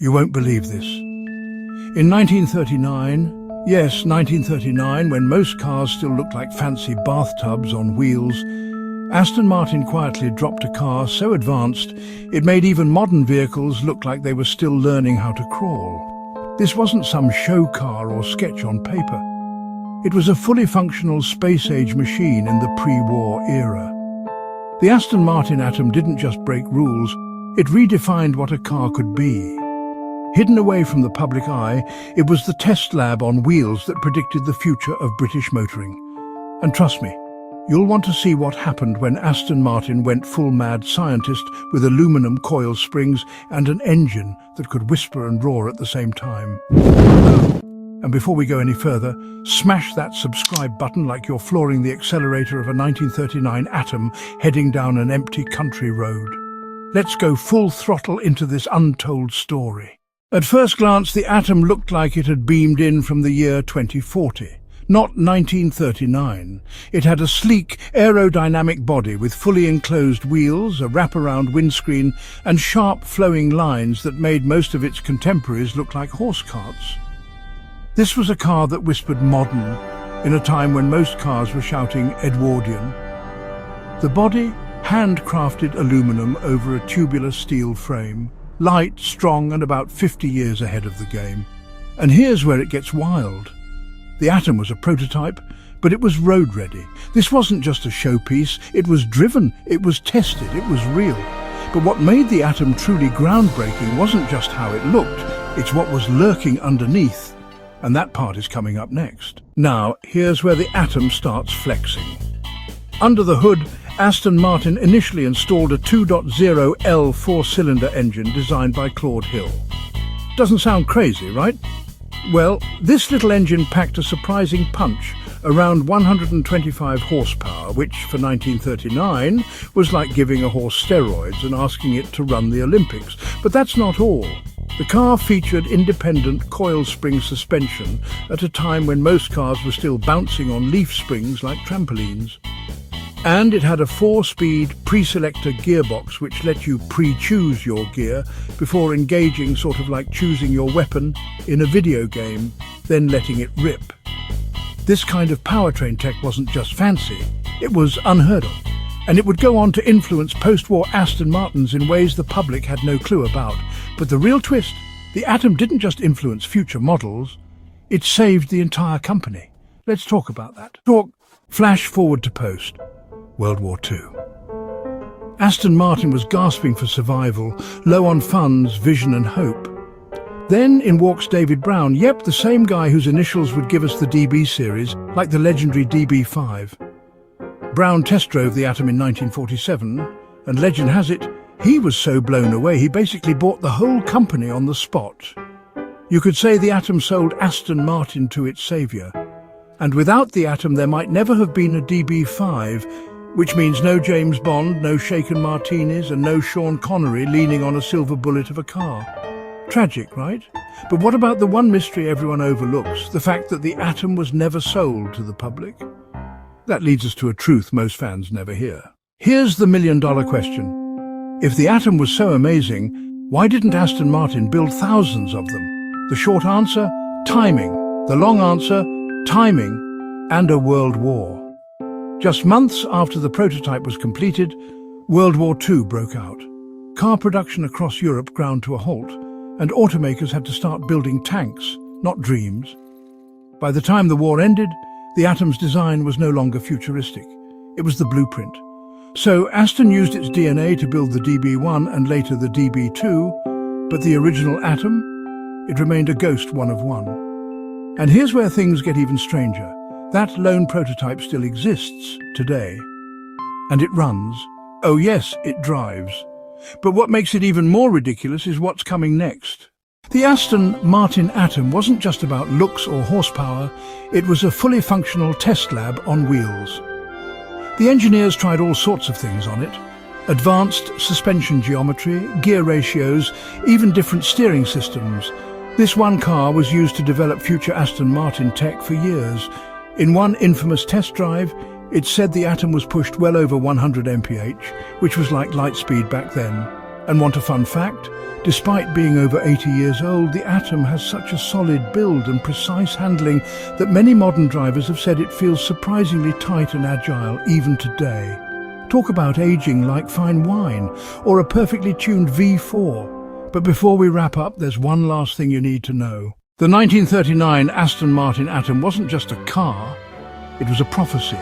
You won't believe this. In 1939, yes, 1939, when most cars still looked like fancy bathtubs on wheels, Aston Martin quietly dropped a car so advanced it made even modern vehicles look like they were still learning how to crawl. This wasn't some show car or sketch on paper. It was a fully functional space-age machine in the pre-war era. The Aston Martin Atom didn't just break rules, it redefined what a car could be. Hidden away from the public eye, it was the test lab on wheels that predicted the future of British motoring. And trust me, you'll want to see what happened when Aston Martin went full mad scientist with aluminum coil springs and an engine that could whisper and roar at the same time. And before we go any further, smash that subscribe button like you're flooring the accelerator of a 1939 Atom heading down an empty country road. Let's go full throttle into this untold story. At first glance, the Atom looked like it had beamed in from the year 2040, not 1939. It had a sleek, aerodynamic body with fully enclosed wheels, a wraparound windscreen, and sharp, flowing lines that made most of its contemporaries look like horse carts. This was a car that whispered modern, in a time when most cars were shouting Edwardian. The body, handcrafted aluminum over a tubular steel frame, light, strong, and about 50 years ahead of the game. And here's where it gets wild. The Atom was a prototype, but it was road-ready. This wasn't just a showpiece, it was driven, it was tested, it was real. But what made the Atom truly groundbreaking wasn't just how it looked, it's what was lurking underneath. And that part is coming up next. Now, here's where the Atom starts flexing. Under the hood, Aston Martin initially installed a 2.0L four-cylinder engine designed by Claude Hill. Doesn't sound crazy, right? Well, this little engine packed a surprising punch, around 125 horsepower, which for 1939 was like giving a horse steroids and asking it to run the Olympics. But that's not all. The car featured independent coil spring suspension at a time when most cars were still bouncing on leaf springs like trampolines. And it had a 4-speed pre-selector gearbox which let you pre-choose your gear before engaging, sort of like choosing your weapon in a video game, then letting it rip. This kind of powertrain tech wasn't just fancy, it was unheard of. And it would go on to influence post-war Aston Martins in ways the public had no clue about. But the real twist, the Atom didn't just influence future models, it saved the entire company. Let's talk about that. Flash forward to post. World War II. Aston Martin was gasping for survival, low on funds, vision and hope. Then in walks David Brown, yep, the same guy whose initials would give us the DB series, like the legendary DB5. Brown test drove the Atom in 1947, and legend has it, he was so blown away he basically bought the whole company on the spot. You could say the Atom sold Aston Martin to its saviour. And without the Atom there might never have been a DB5, which means no James Bond, no shaken martinis, and no Sean Connery leaning on a silver bullet of a car. Tragic, right? But what about the one mystery everyone overlooks, the fact that the Atom was never sold to the public? That leads us to a truth most fans never hear. Here's the million-dollar question. If the Atom was so amazing, why didn't Aston Martin build thousands of them? The short answer? Timing. The long answer? Timing and a world war. Just months after the prototype was completed, World War II broke out. Car production across Europe ground to a halt, and automakers had to start building tanks, not dreams. By the time the war ended, the Atom's design was no longer futuristic. It was the blueprint. So Aston used its DNA to build the DB1 and later the DB2, but the original Atom, it remained a ghost one of one. And here's where things get even stranger. That lone prototype still exists today. And it runs. Oh yes, it drives. But what makes it even more ridiculous is what's coming next. The Aston Martin Atom wasn't just about looks or horsepower, it was a fully functional test lab on wheels. The engineers tried all sorts of things on it. Advanced suspension geometry, gear ratios, even different steering systems. This one car was used to develop future Aston Martin tech for years. In one infamous test drive, it said the Atom was pushed well over 100 mph, which was like light speed back then. And want a fun fact? Despite being over 80 years old, the Atom has such a solid build and precise handling that many modern drivers have said it feels surprisingly tight and agile even today. Talk about aging like fine wine, or a perfectly tuned V4. But before we wrap up, there's one last thing you need to know. The 1939 Aston Martin Atom wasn't just a car, it was a prophecy.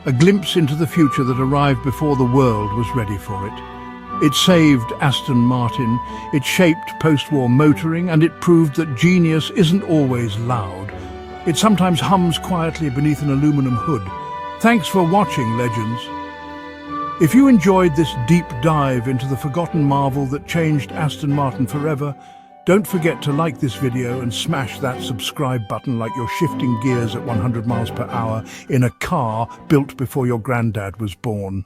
A glimpse into the future that arrived before the world was ready for it. It saved Aston Martin, it shaped post-war motoring, and it proved that genius isn't always loud. It sometimes hums quietly beneath an aluminum hood. Thanks for watching, legends. If you enjoyed this deep dive into the forgotten marvel that changed Aston Martin forever, don't forget to like this video and smash that subscribe button like you're shifting gears at 100 miles per hour in a car built before your granddad was born.